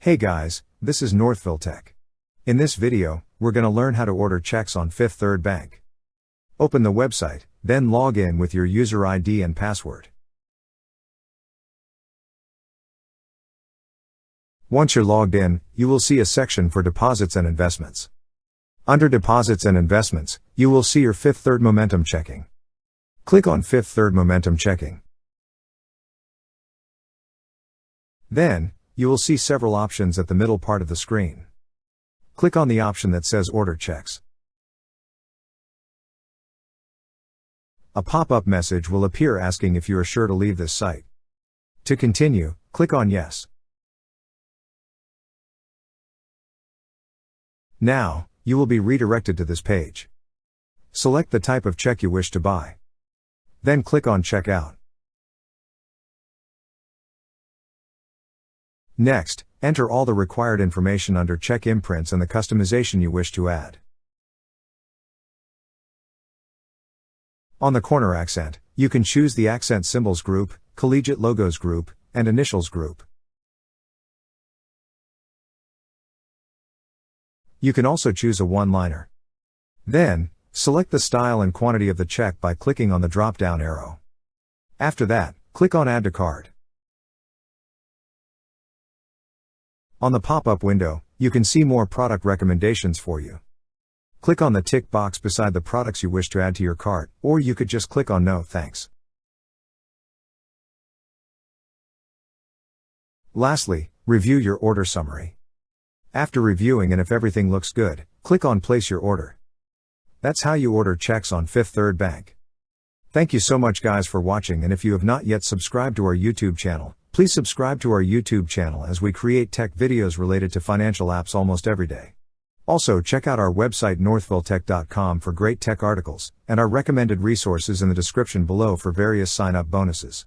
Hey guys, this is Northville Tech. In this video, we're going to learn how to order checks on Fifth Third Bank. Open the website, then log in with your user ID and password. Once you're logged in, you will see a section for deposits and investments. Under Deposits and Investments, you will see your Fifth Third Momentum Checking. Click on Fifth Third Momentum Checking. Then, you will see several options at the middle part of the screen. Click on the option that says Order Checks. A pop-up message will appear asking if you are sure to leave this site. To continue, click on Yes. Now, you will be redirected to this page. Select the type of check you wish to buy. Then click on Checkout. Next, enter all the required information under check imprints and the customization you wish to add. On the corner accent, you can choose the accent symbols group, collegiate logos group, and initials group. You can also choose a one-liner. Then, select the style and quantity of the check by clicking on the drop-down arrow. After that, click on Add to Cart. On the pop-up window, you can see more product recommendations for you. Click on the tick box beside the products you wish to add to your cart, or you could just click on No Thanks. Lastly, review your order summary. After reviewing and if everything looks good, click on Place Your Order. That's how you order checks on Fifth Third Bank. Thank you so much guys for watching, and if you have not yet subscribed to our YouTube channel, please subscribe to our YouTube channel as we create tech videos related to financial apps almost every day. Also check out our website northvilletech.com for great tech articles, and our recommended resources in the description below for various sign-up bonuses.